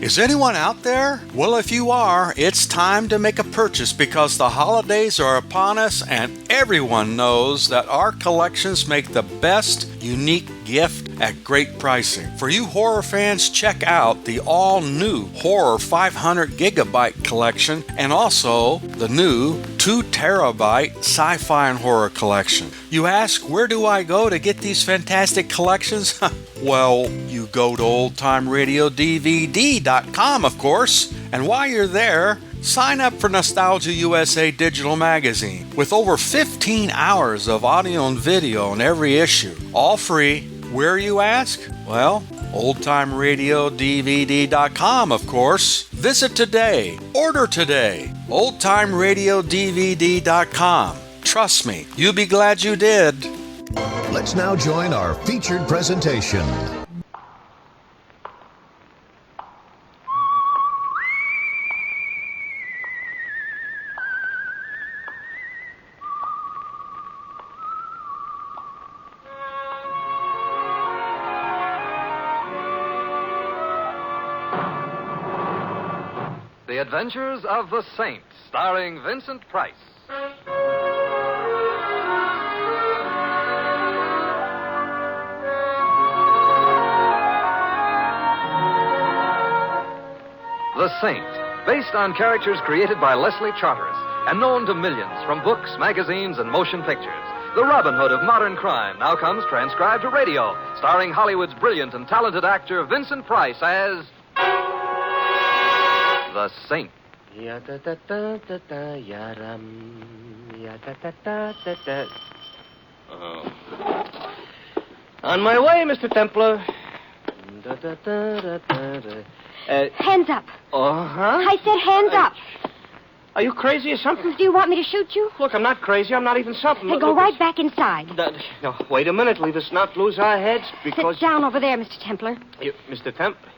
Is anyone out there? Well, if you are, it's time to make a purchase because the holidays are upon us and everyone knows that our collections make the best unique gift at great pricing. For you horror fans, check out the all-new Horror 500 Gigabyte collection and also the new 2 Terabyte Sci-Fi and Horror collection. You ask, where do I go to get these fantastic collections? Well, you go to oldtimeradiodvd.com, of course, and while you're there, sign up for Nostalgia USA Digital Magazine with over 15 hours of audio and video in every issue, all free. Where, you ask? Well, oldtimeradiodvd.com, of course. Visit today. Order today. oldtimeradiodvd.com. Trust me, you'll be glad you did. Let's now join our featured presentation. The Adventures of the Saint, starring Vincent Price. The Saint, based on characters created by Leslie Charteris and known to millions from books, magazines, and motion pictures. The Robin Hood of modern crime now comes transcribed to radio, starring Hollywood's brilliant and talented actor Vincent Price as The Saint. On my way, Mr. Templar. Hands up. Uh-huh. I said hands up. Are you crazy or something? Do you want me to shoot you? Look, I'm not crazy. I'm not even something. Hey, go right back inside. No, wait a minute. Leave us not lose our heads because... Sit down over there, Mr. Templar. Mr. Templar?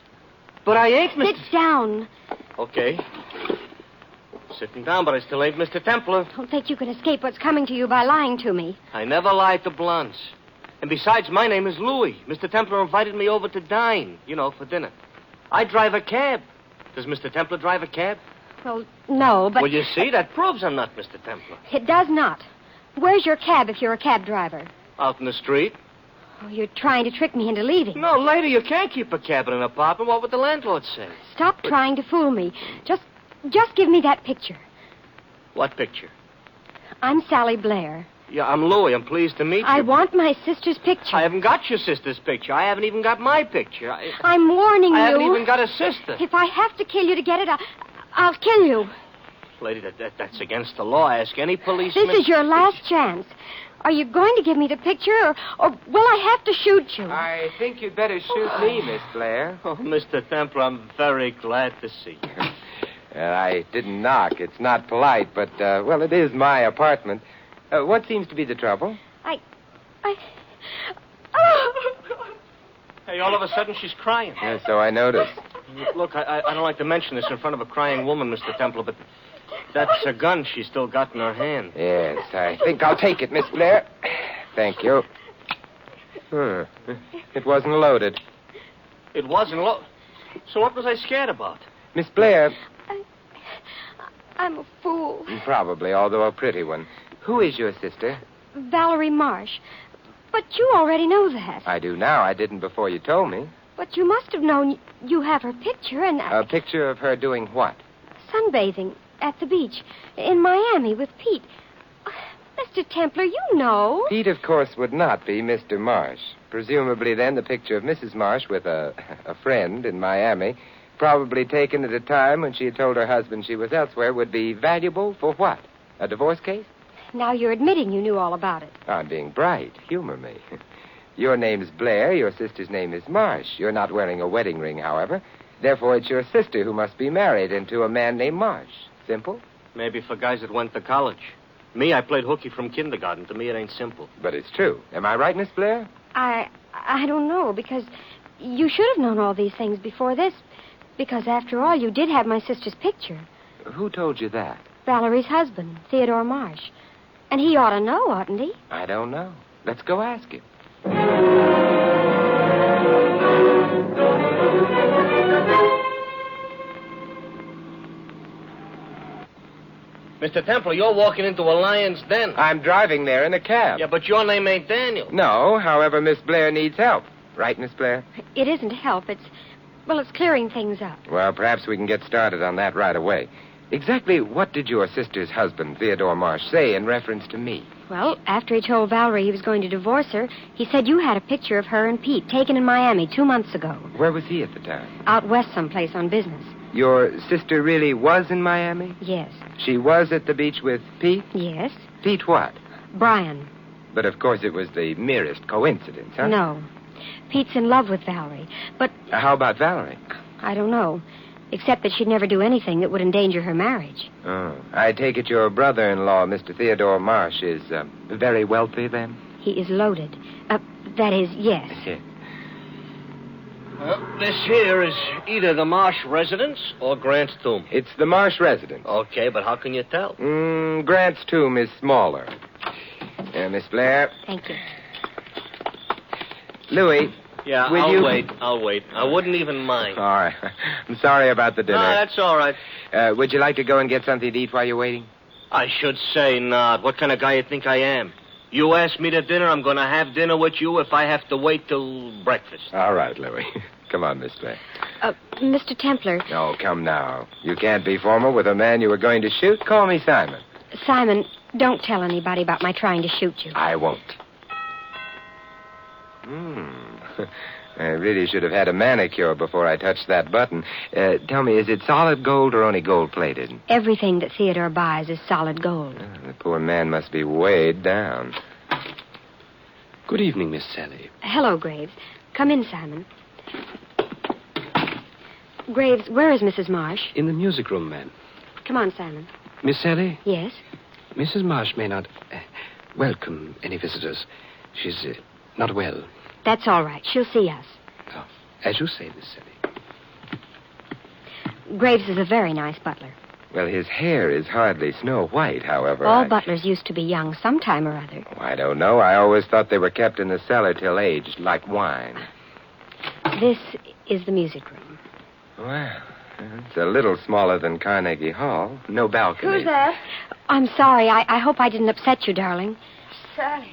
But I ain't Mr... Sit down. Okay. Sitting down, but I still ain't Mr. Templar. Don't think you can escape what's coming to you by lying to me. I never lied to blondes. And besides, my name is Louis. Mr. Templar invited me over to dine, for dinner. I drive a cab. Does Mr. Templar drive a cab? Well, no, but... Well, you see, that proves I'm not Mr. Templar. It does not. Where's your cab if you're a cab driver? Out in the street. Oh, you're trying to trick me into leaving. No, lady, you can't keep a cab in an apartment. What would the landlord say? Stop trying to fool me. Just give me that picture. What picture? I'm Sally Blair. Yeah, I'm Louis. I'm pleased to meet you. I want my sister's picture. I haven't got your sister's picture. I haven't even got my picture. I'm warning you. I haven't even got a sister. If I have to kill you to get it, I'll kill you. Lady, that's against the law. Ask any policeman. This is your last chance. Are you going to give me the picture, or will I have to shoot you? I think you'd better shoot me, Miss Blair. Oh, Mr. Templar, I'm very glad to see you. Well, I didn't knock. It's not polite, but, it is my apartment. What seems to be the trouble? Hey, all of a sudden she's crying. Yeah, so I noticed. Look, I don't like to mention this in front of a crying woman, Mr. Templar, but that's a gun she's still got in her hand. Yes, I think I'll take it, Miss Blair. Thank you. It wasn't loaded. It wasn't loaded? So what was I scared about? Miss Blair... I'm a fool. Probably, although a pretty one. Who is your sister? Valerie Marsh. But you already know that. I do now. I didn't before you told me. But you must have known you have her picture and... A picture of her doing what? Sunbathing at the beach in Miami with Pete. Mr. Templar, you know. Pete, of course, would not be Mr. Marsh. Presumably, then, the picture of Mrs. Marsh with a friend in Miami, probably taken at a time when she had told her husband she was elsewhere, would be valuable for what? A divorce case? Now you're admitting you knew all about it. I'm being bright. Humor me. Your name's Blair. Your sister's name is Marsh. You're not wearing a wedding ring, however. Therefore, it's your sister who must be married into a man named Marsh. Simple? Maybe for guys that went to college. Me, I played hooky from kindergarten. To me, it ain't simple. But it's true. Am I right, Miss Blair? I don't know, because you should have known all these things before this. Because, after all, you did have my sister's picture. Who told you that? Valerie's husband, Theodore Marsh. And he ought to know, oughtn't he? I don't know. Let's go ask him. Mr. Templar, you're walking into a lion's den. I'm driving there in a cab. Yeah, but your name ain't Daniel. No, however, Miss Blair needs help. Right, Miss Blair? It isn't help. It's clearing things up. Well, perhaps we can get started on that right away. Exactly what did your sister's husband, Theodore Marsh, say in reference to me? Well, after he told Valerie he was going to divorce her, he said you had a picture of her and Pete taken in Miami 2 months ago. Where was he at the time? Out west someplace on business. Your sister really was in Miami? Yes. She was at the beach with Pete? Yes. Pete what? Brian. But of course it was the merest coincidence, huh? No. Pete's in love with Valerie. But How about Valerie? I don't know. Except that she'd never do anything that would endanger her marriage. Oh. I take it your brother-in-law, Mr. Theodore Marsh, is very wealthy then? He is loaded. That is, yes. Well, this here is either the Marsh residence or Grant's tomb. It's the Marsh residence. Okay, but how can you tell? Grant's tomb is smaller. Miss Blair. Thank you. Louis. Yeah, Will I'll you- wait. I'll wait. I wouldn't even mind. All right. I'm sorry about the dinner. No, that's all right. Would you like to go and get something to eat while you're waiting? I should say not. What kind of guy you think I am? You ask me to dinner, I'm going to have dinner with you if I have to wait till breakfast. All right, Louis. Come on, Miss Blair. Mr. Templar. No, come now. You can't be formal with a man you were going to shoot. Call me Simon. Simon, don't tell anybody about my trying to shoot you. I won't. I really should have had a manicure before I touched that button. Tell me, is it solid gold or only gold-plated? Everything that Theodore buys is solid gold. The poor man must be weighed down. Good evening, Miss Sally. Hello, Graves. Come in, Simon. Graves, where is Mrs. Marsh? In the music room, ma'am. Come on, Simon. Miss Sally, Yes? Mrs. Marsh may not welcome any visitors. She's not well. That's all right. She'll see us. Oh, as you say, Miss Sally. Graves is a very nice butler. Well, his hair is hardly snow white, however. All butlers used to be young sometime or other. Oh, I don't know. I always thought they were kept in the cellar till aged, like wine. This is the music room. Well, it's a little smaller than Carnegie Hall. No balcony. Who's that? I'm sorry. I hope I didn't upset you, darling. Sally,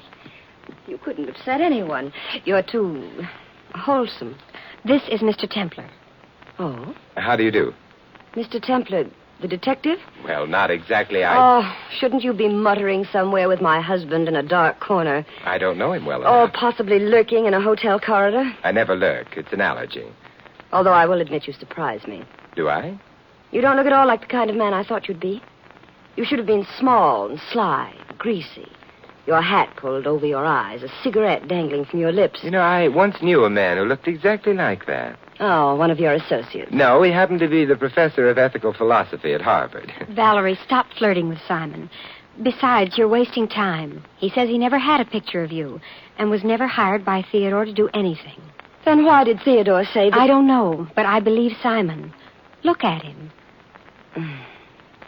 you couldn't upset anyone. You're too wholesome. This is Mr. Templar. Oh? How do you do? Mr. Templar, the detective? Well, not exactly. Oh, shouldn't you be muttering somewhere with my husband in a dark corner? I don't know him well Or enough. possibly lurking in a hotel corridor? I never lurk. It's an allergy. Although I will admit you surprise me. Do I? You don't look at all like the kind of man I thought you'd be. You should have been small and sly, greasy. Your hat pulled over your eyes, a cigarette dangling from your lips. You know, I once knew a man who looked exactly like that. Oh, one of your associates. No, he happened to be the professor of ethical philosophy at Harvard. Valerie, stop flirting with Simon. Besides, you're wasting time. He says he never had a picture of you and was never hired by Theodore to do anything. Then why did Theodore say that? I don't know, but I believe Simon. Look at him.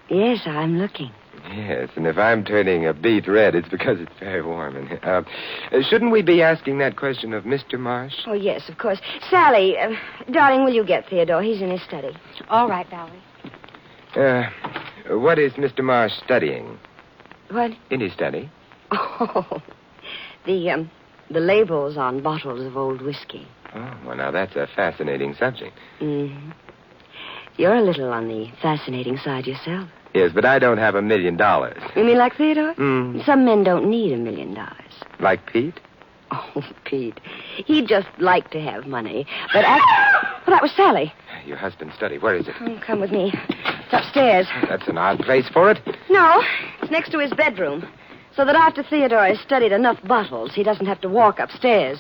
Yes, I'm looking. Yes, and if I'm turning a beet red, it's because it's very warm in here. Shouldn't we be asking that question of Mr. Marsh? Oh, yes, of course. Sally, darling, will you get Theodore? He's in his study. All right, Valerie. What is Mr. Marsh studying? What? In his study? Oh, the labels on bottles of old whiskey. Oh, well, now that's a fascinating subject. Mm-hmm. You're a little on the fascinating side yourself. Yes, but I don't have $1 million. You mean like Theodore? Mm. Some men don't need $1 million. Like Pete? Oh, Pete. He'd just like to have money. But well, that was Sally. Your husband's study. Where is it? Oh, come with me. It's upstairs. That's an odd place for it. No, it's next to his bedroom. So that after Theodore has studied enough bottles, he doesn't have to walk upstairs.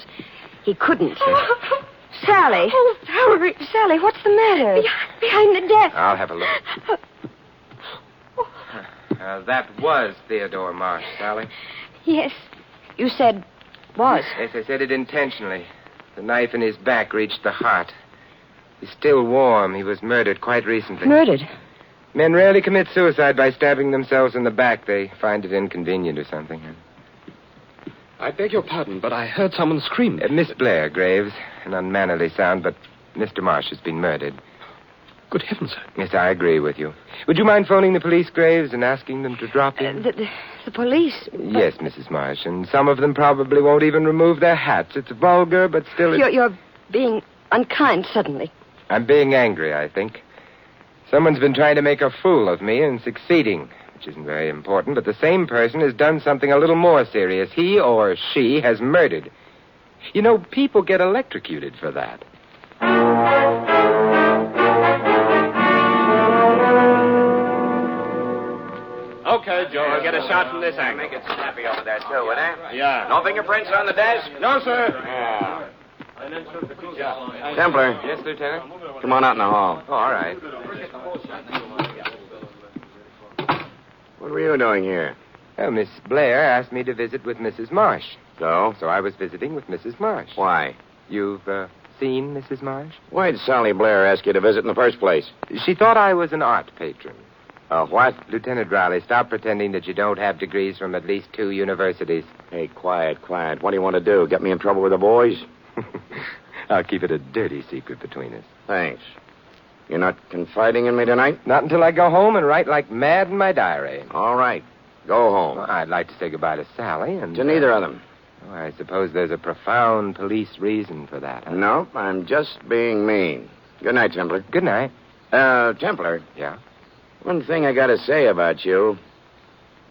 He couldn't. Sally. Oh, Valerie. Sally, what's the matter? Behind the desk. I'll have a look. That was Theodore Marsh, Sally. Yes. You said was. Yes, I said it intentionally. The knife in his back reached the heart. He's still warm. He was murdered quite recently. Murdered? Men rarely commit suicide by stabbing themselves in the back. They find it inconvenient or something. I beg your pardon, but I heard someone scream. Miss Blair, Graves. An unmannerly sound, but Mr. Marsh has been murdered. Good heavens, sir. Yes, I agree with you. Would you mind phoning the police, Graves, and asking them to drop in? The police? Yes, Mrs. Marsh, and some of them probably won't even remove their hats. It's vulgar, but still... You're being unkind suddenly. I'm being angry, I think. Someone's been trying to make a fool of me and succeeding, which isn't very important, but the same person has done something a little more serious. He or she has murdered. You know, people get electrocuted for that. Okay, Joe, I'll get a shot from this angle. Make it snappy over there, too, would you? Yeah. No fingerprints on the desk? No, sir. Yeah. Templar. Yes, Lieutenant? Come on out in the hall. Oh, all right. What were you doing here? Well, Miss Blair asked me to visit with Mrs. Marsh. So? So I was visiting with Mrs. Marsh. Why? You've seen Mrs. Marsh? Why'd Sally Blair ask you to visit in the first place? She thought I was an art patron. What? Lieutenant Riley, stop pretending that you don't have degrees from at least 2 universities. Hey, quiet. What do you want to do? Get me in trouble with the boys? I'll keep it a dirty secret between us. Thanks. You're not confiding in me tonight? Not until I go home and write like mad in my diary. All right. Go home. Well, I'd like to say goodbye to Sally and... To neither of them. Oh, I suppose there's a profound police reason for that, huh? Nope, I'm just being mean. Good night, Templar. Good night. Templar. Yeah? One thing I gotta say about you.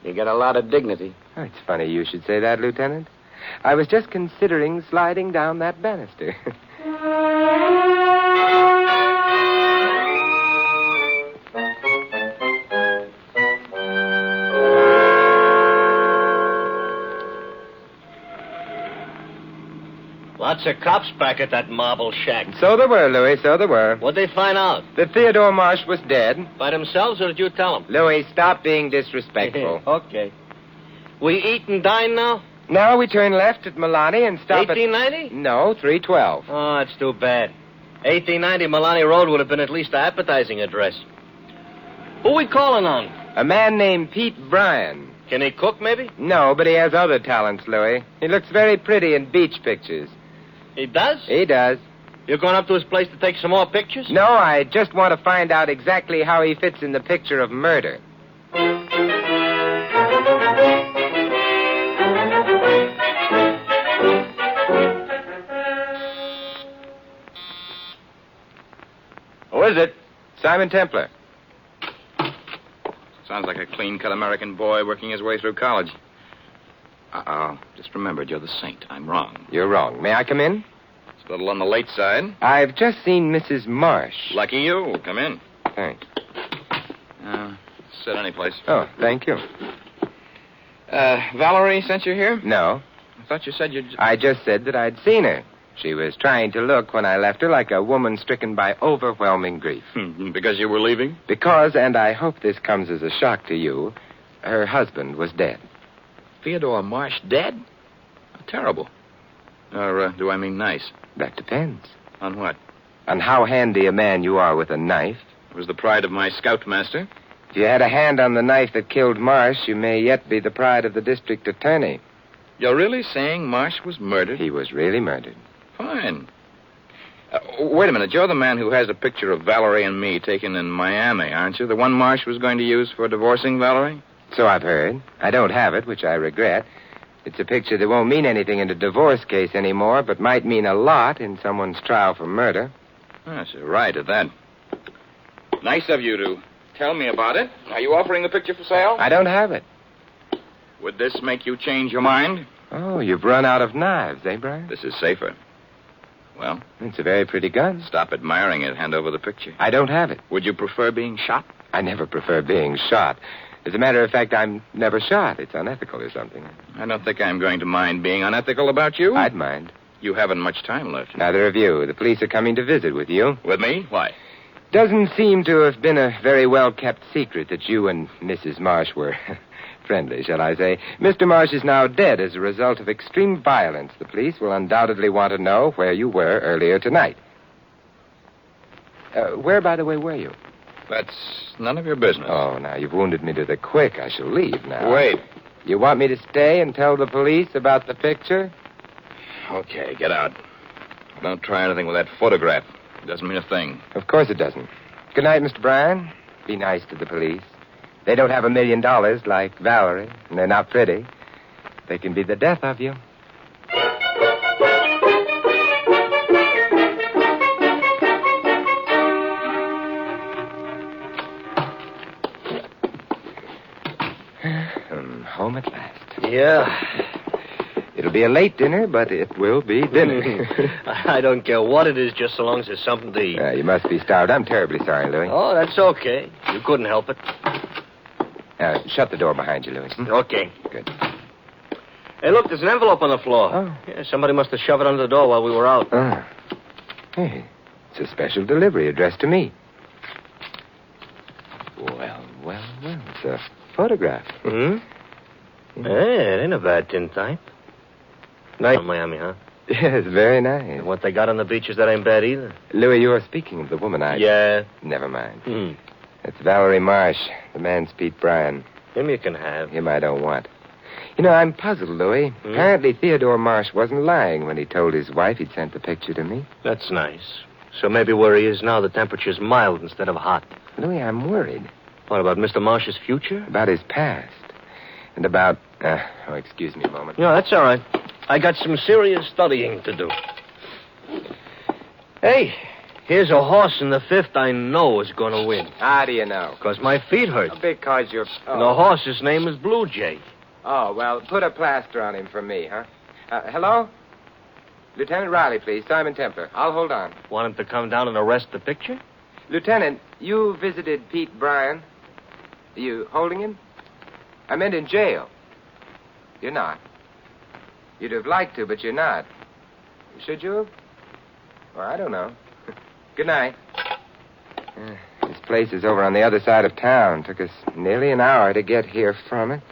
You got a lot of dignity. Oh, it's funny you should say that, Lieutenant. I was just considering sliding down that banister. Lots of cops back at that marble shack. So there were, Louis, so there were. What'd they find out? That Theodore Marsh was dead. By themselves, or did you tell them? Louis, stop being disrespectful. Okay. We eat and dine now? Now we turn left at Milani and stop 1890? No, 312. Oh, that's too bad. 1890 Milani Road would have been at least an appetizing address. Who we calling on? A man named Pete Bryan. Can he cook, maybe? No, but he has other talents, Louis. He looks very pretty in beach pictures. He does? He does. You're going up to his place to take some more pictures? No, I just want to find out exactly how he fits in the picture of murder. Who is it? Simon Templar. Sounds like a clean-cut American boy working his way through college. Just remembered you're the saint. I'm wrong. You're wrong. May I come in? It's a little on the late side. I've just seen Mrs. Marsh. Lucky you. Come in. Thanks. Sit any place. Oh, thank you. Valerie sent you here? No. I thought you said you'd... I just said that I'd seen her. She was trying to look, when I left her, like a woman stricken by overwhelming grief. Because you were leaving? Because, and I hope this comes as a shock to you, her husband was dead. Theodore Marsh dead? Oh, terrible. Or do I mean nice? That depends. On what? On how handy a man you are with a knife. It was the pride of my scoutmaster. If you had a hand on the knife that killed Marsh, you may yet be the pride of the district attorney. You're really saying Marsh was murdered? He was really murdered. Fine. Wait a minute. You're the man who has a picture of Valerie and me taken in Miami, aren't you? The one Marsh was going to use for divorcing Valerie? So I've heard. I don't have it, which I regret. It's a picture that won't mean anything in a divorce case anymore, but might mean a lot in someone's trial for murder. Yes, you're right at that. Nice of you to tell me about it. Are you offering the picture for sale? I don't have it. Would this make you change your mind? Oh, you've run out of knives, eh, Brian? This is safer. Well? It's a very pretty gun. Stop admiring it. Hand over the picture. I don't have it. Would you prefer being shot? I never prefer being shot. As a matter of fact, I'm never shot. It's unethical or something. I don't think I'm going to mind being unethical about you. I'd mind. You haven't much time left. Neither of you. The police are coming to visit with you. With me? Why? Doesn't seem to have been a very well-kept secret that you and Mrs. Marsh were friendly, shall I say. Mr. Marsh is now dead as a result of extreme violence. The police will undoubtedly want to know where you were earlier tonight. Where, by the way, were you? That's none of your business. Oh, now, you've wounded me to the quick. I shall leave now. Wait. You want me to stay and tell the police about the picture? Okay, get out. Don't try anything with that photograph. It doesn't mean a thing. Of course it doesn't. Good night, Mr. Bryan. Be nice to the police. They don't have $1 million like Valerie, and they're not pretty. They can be the death of you. Home at last. Yeah. It'll be a late dinner, but it will be dinner. I don't care what it is, just so long as there's something to eat. You must be starved. I'm terribly sorry, Louis. Oh, that's okay. You couldn't help it. Shut the door behind you, Louis. Okay. Good. Hey, look, there's an envelope on the floor. Oh. Yeah, somebody must have shoved it under the door while we were out. Hey, it's a special delivery addressed to me. Well. It's a photograph. Hmm? Hey, it ain't a bad tintype. Nice Miami, huh? Yes, very nice. And what they got on the beaches, that ain't bad either. Louis, you are speaking of the woman I... Yeah. Never mind. Hmm. It's Valerie Marsh. The man's Pete Bryan. Him you can have. Him I don't want. You know, I'm puzzled, Louis. Apparently Theodore Marsh wasn't lying when he told his wife he'd sent the picture to me. That's nice. So maybe where he is now, the temperature's mild instead of hot. Louis, I'm worried. What, about Mr. Marsh's future? About his past. And about... excuse me a moment. No, that's all right. I got some serious studying to do. Hey, here's a horse in the fifth I know is going to win. How do you know? Because my feet hurt. Because you're... And the horse's name is Blue Jay. Oh, well, put a plaster on him for me, huh? Hello? Lieutenant Riley, please. Simon Templar. I'll hold on. Want him to come down and arrest the picture? Lieutenant, you visited Pete Bryan. Are you holding him? I meant in jail. You're not. You'd have liked to, but you're not. Should you have? Well, I don't know. Good night. This place is over on the other side of town. Took us nearly an hour to get here from it.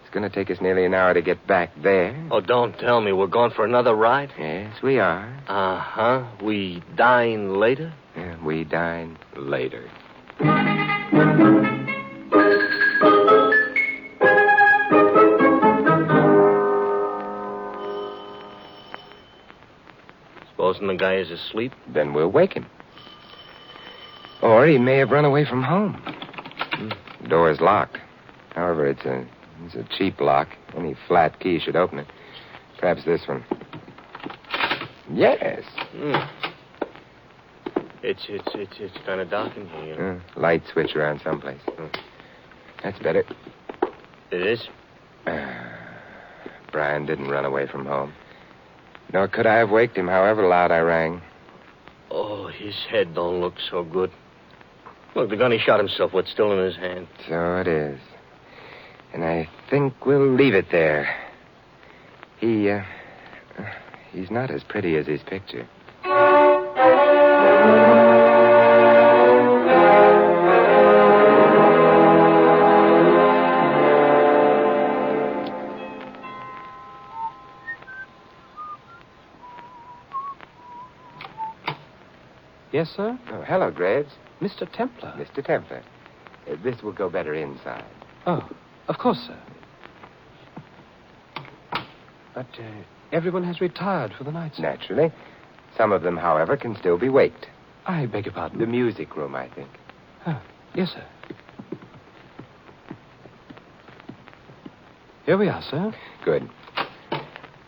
It's going to take us nearly an hour to get back there. Oh, don't tell me. We're going for another ride? Yes, we are. Uh-huh. We dine later? Yeah, we dine later. Supposing the guy is asleep? Then we'll wake him. Or he may have run away from home. The door is locked. However, it's a cheap lock. Any flat key should open it. Perhaps this one. Yes. It's kind of dark in here. You know? Light switch around someplace. That's better. It is? Brian didn't run away from home. Nor could I have waked him, however loud I rang. Oh, his head don't look so good. Look, the gun he shot himself with still in his hand. So it is. And I think we'll leave it there. He's not as pretty as his picture. Yes, sir? Oh, hello, Graves. Mr. Templar. Mr. Templar. This will go better inside. Oh, of course, sir. But everyone has retired for the night, sir. Naturally. Some of them, however, can still be waked. I beg your pardon? The music room, I think. Oh, yes, sir. Here we are, sir. Good.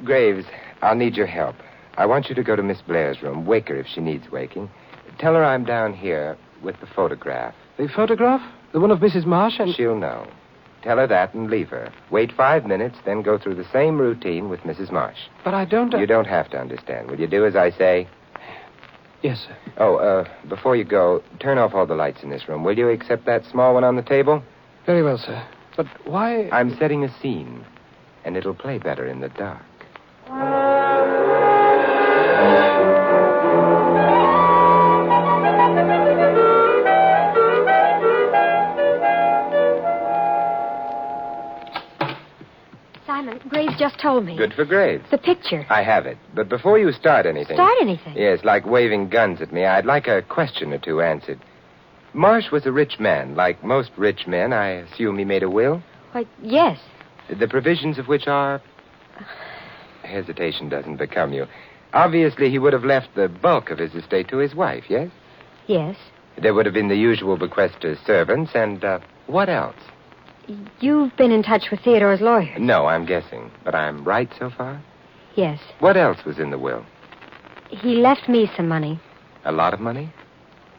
Graves, I'll need your help. I want you to go to Miss Blair's room. Wake her if she needs waking. Tell her I'm down here with the photograph. The photograph? The one of Mrs. Marsh and... She'll know. Tell her that and leave her. Wait 5 minutes, then go through the same routine with Mrs. Marsh. But I don't... You don't have to understand. Will you do as I say? Yes, sir. Oh, before you go, turn off all the lights in this room, will you, except that small one on the table? Very well, sir. But why... I'm setting a scene, and it'll play better in the dark. Simon, Graves just told me. Good for Graves. The picture. I have it. But before you start anything... Start anything? Yes, like waving guns at me, I'd like a question or two answered. Marsh was a rich man. Like most rich men, I assume he made a will? Why, yes. The provisions of which are... Hesitation doesn't become you. Obviously, he would have left the bulk of his estate to his wife, yes? Yes. There would have been the usual bequest to servants, and, what else? You've been in touch with Theodore's lawyer. No, I'm guessing. But I'm right so far? Yes. What else was in the will? He left me some money. A lot of money?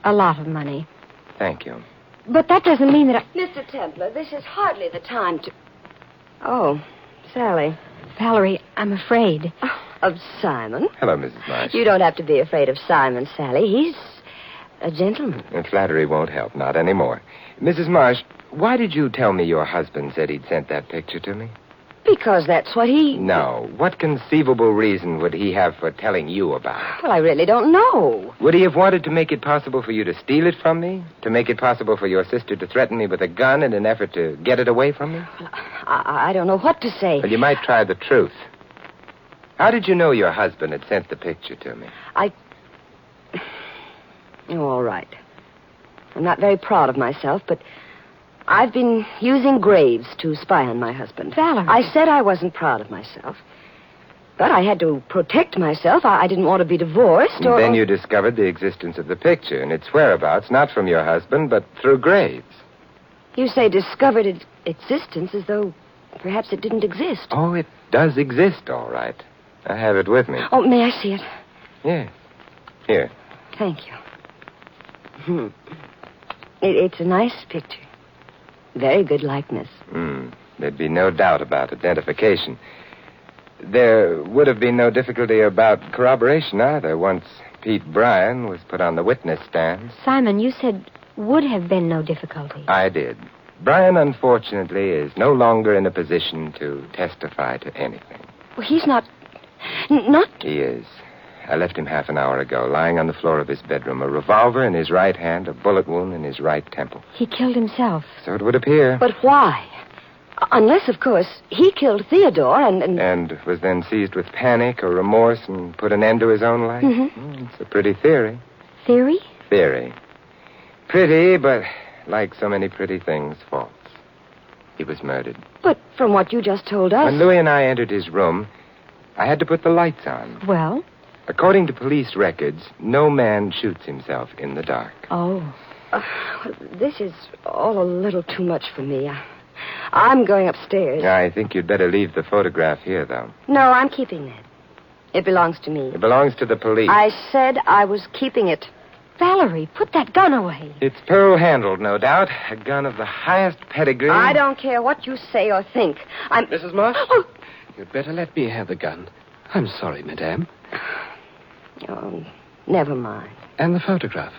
A lot of money. Thank you. But that doesn't mean that I... Mr. Templar, this is hardly the time to... Oh, Sally. Valerie, I'm afraid. Of Simon? Hello, Mrs. Marsh. You don't have to be afraid of Simon, Sally. He's a gentleman. And flattery won't help, not anymore. Mrs. Marsh, why did you tell me your husband said he'd sent that picture to me? Because that's what he... No. What conceivable reason would he have for telling you about it? Well, I really don't know. Would he have wanted to make it possible for you to steal it from me? To make it possible for your sister to threaten me with a gun in an effort to get it away from me? I don't know what to say. Well, you might try the truth. How did you know your husband had sent the picture to me? Oh, all right. I'm not very proud of myself, but I've been using Graves to spy on my husband. Valerie. I said I wasn't proud of myself. But I had to protect myself. I didn't want to be divorced or... Then you discovered the existence of the picture and its whereabouts, not from your husband, but through Graves. You say discovered its existence as though perhaps it didn't exist. Oh, it does exist, all right. I have it with me. Oh, may I see it? Yes. Here. Thank you. It's a nice picture. Very good likeness. There'd be no doubt about identification. There would have been no difficulty about corroboration either once Pete Bryan was put on the witness stand. Simon, you said would have been no difficulty. I did. Bryan, unfortunately, is no longer in a position to testify to anything. Well, he's not... Not... He is. I left him half an hour ago, lying on the floor of his bedroom, a revolver in his right hand, a bullet wound in his right temple. He killed himself. So it would appear. But why? Unless, of course, he killed Theodore And was then seized with panic or remorse and put an end to his own life? It's a pretty theory. Theory? Theory. Pretty, but like so many pretty things, false. He was murdered. But from what you just told us... When Louis and I entered his room, I had to put the lights on. Well? According to police records, no man shoots himself in the dark. Oh. This is all a little too much for me. I'm going upstairs. I think you'd better leave the photograph here, though. No, I'm keeping that. It belongs to me. It belongs to the police. I said I was keeping it. Valerie, put that gun away. It's pearl-handled, no doubt. A gun of the highest pedigree. I don't care what you say or think. Mrs. Marsh? Oh. You'd better let me have the gun. I'm sorry, madame. Oh, never mind. And the photograph.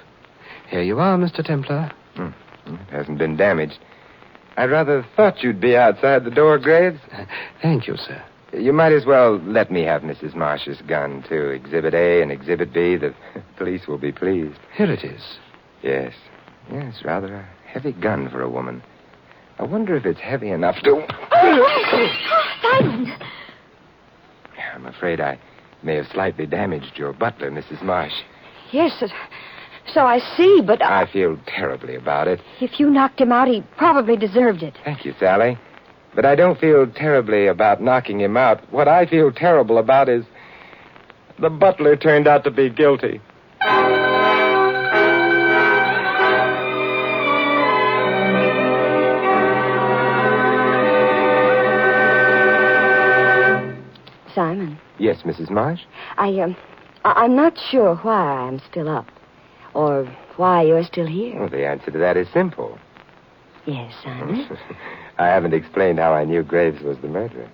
Here you are, Mr. Templar. It hasn't been damaged. I rather thought you'd be outside the door, Graves. Thank you, sir. You might as well let me have Mrs. Marsh's gun, too. Exhibit A and Exhibit B. The police will be pleased. Here it is. Yes. Yes, rather a heavy gun for a woman. I wonder if it's heavy enough to... Simon! I'm afraid I may have slightly damaged your butler, Mrs. Marsh. Yes, so I see, but... I feel terribly about it. If you knocked him out, he probably deserved it. Thank you, Sally. But I don't feel terribly about knocking him out. What I feel terrible about is the butler turned out to be guilty. Simon. Yes, Mrs. Marsh? I'm not sure why I'm still up. Or why you're still here. Well, the answer to that is simple. Yes, Simon. I haven't explained how I knew Graves was the murderer.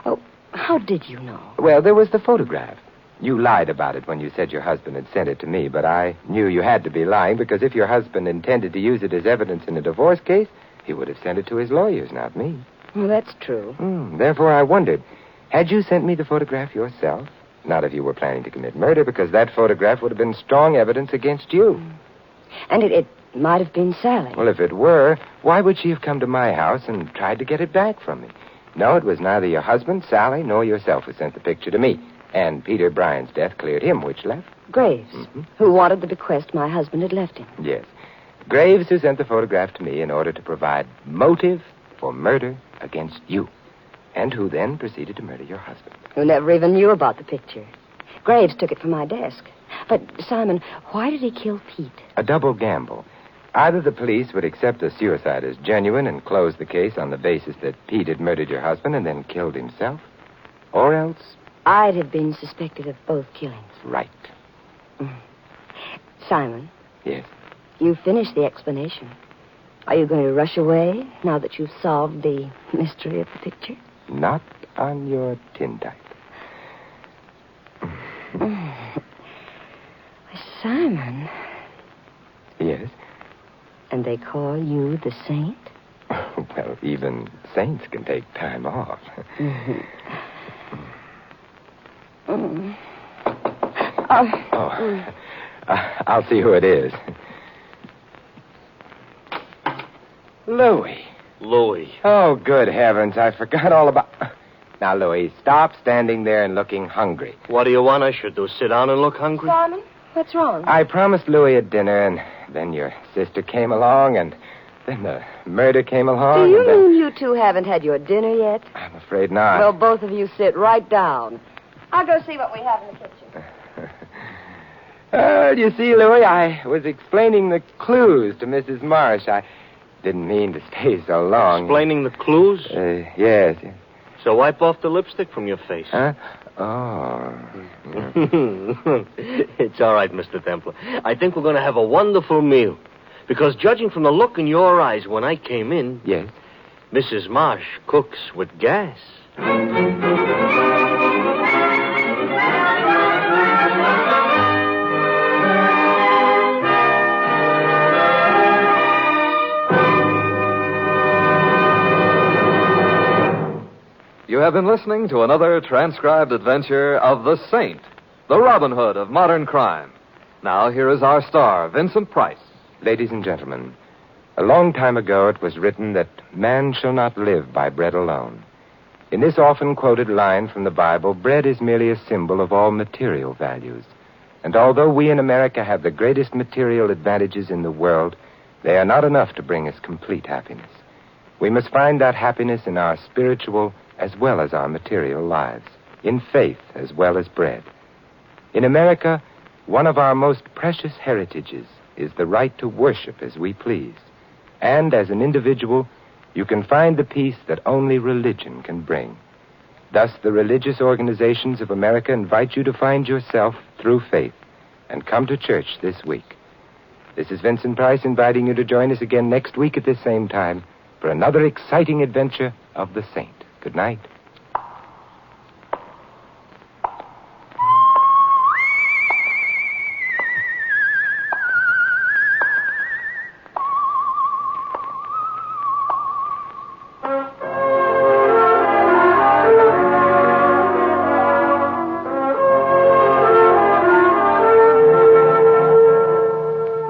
Oh, how did you know? Well, there was the photograph. You lied about it when you said your husband had sent it to me, but I knew you had to be lying because if your husband intended to use it as evidence in a divorce case, he would have sent it to his lawyers, not me. Well, that's true. Therefore, I wondered, had you sent me the photograph yourself? Not if you were planning to commit murder, because that photograph would have been strong evidence against you. And it might have been Sally. Well, if it were, why would she have come to my house and tried to get it back from me? No, it was neither your husband, Sally, nor yourself who sent the picture to me. And Peter Bryan's death cleared him, which left? Graves, who wanted the bequest my husband had left him. Yes. Graves who sent the photograph to me in order to provide motive for murder against you. And who then proceeded to murder your husband. Who never even knew about the picture. Graves took it from my desk. But, Simon, why did he kill Pete? A double gamble. Either the police would accept the suicide as genuine and close the case on the basis that Pete had murdered your husband and then killed himself, or else... I'd have been suspected of both killings. Right. Simon. Yes? You finished the explanation. Are you going to rush away now that you've solved the mystery of the picture? Not on your tintype. Simon. Yes? And they call you the saint? Well, even saints can take time off. I'll see who it is. Louis. Louis. Oh, good heavens, I forgot all about... Now, Louis, stop standing there and looking hungry. What do you want I should do, sit down and look hungry? Simon, what's wrong? I promised Louis a dinner, and then your sister came along, and then the murder came along. Do you and then... mean you two haven't had your dinner yet? I'm afraid not. Well, both of you sit right down. I'll go see what we have in the kitchen. You see, Louis, I was explaining the clues to Mrs. Marsh. I didn't mean to stay so long. Explaining the clues? Yes. So wipe off the lipstick from your face. Huh? Oh. It's all right, Mr. Templar. I think we're going to have a wonderful meal. Because judging from the look in your eyes when I came in... Yes? Mrs. Marsh cooks with gas. You have been listening to another transcribed adventure of the Saint, the Robin Hood of modern crime. Now, here is our star, Vincent Price. Ladies and gentlemen, a long time ago it was written that man shall not live by bread alone. In this often quoted line from the Bible, bread is merely a symbol of all material values. And although we in America have the greatest material advantages in the world, they are not enough to bring us complete happiness. We must find that happiness in our spiritual as well as our material lives, in faith as well as bread. In America, one of our most precious heritages is the right to worship as we please. And as an individual, you can find the peace that only religion can bring. Thus, the religious organizations of America invite you to find yourself through faith and come to church this week. This is Vincent Price inviting you to join us again next week at this same time for another exciting adventure of the Saint. Good night.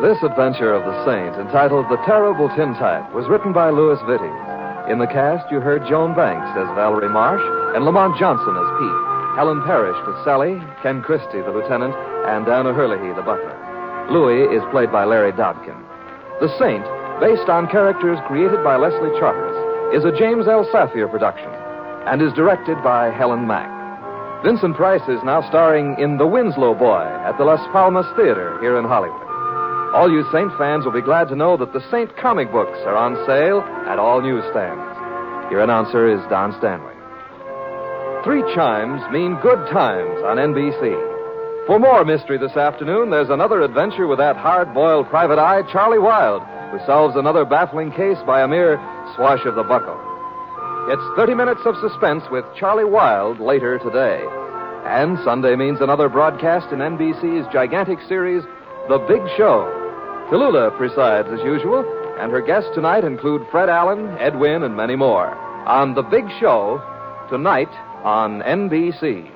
This adventure of the Saint, entitled The Terrible Tintype, was written by Louis Vittes. In the cast, you heard Joan Banks as Valerie Marsh and Lamont Johnson as Pete, Helen Parrish as Sally, Ken Christie, the lieutenant, and Anna Hurley, the butler. Louis is played by Larry Dodkin. The Saint, based on characters created by Leslie Charteris, is a James L. Safier production and is directed by Helen Mack. Vincent Price is now starring in The Winslow Boy at the Las Palmas Theater here in Hollywood. All you Saint fans will be glad to know that the Saint comic books are on sale at all newsstands. Your announcer is Don Stanley. 3 chimes mean good times on NBC. For more mystery this afternoon, there's another adventure with that hard-boiled private eye, Charlie Wilde, who solves another baffling case by a mere swash of the buckle. It's 30 minutes of suspense with Charlie Wilde later today. And Sunday means another broadcast in NBC's gigantic series, The Big Show. Tallulah presides as usual, and her guests tonight include Fred Allen, Ed Wynn, and many more. On The Big Show, tonight on NBC.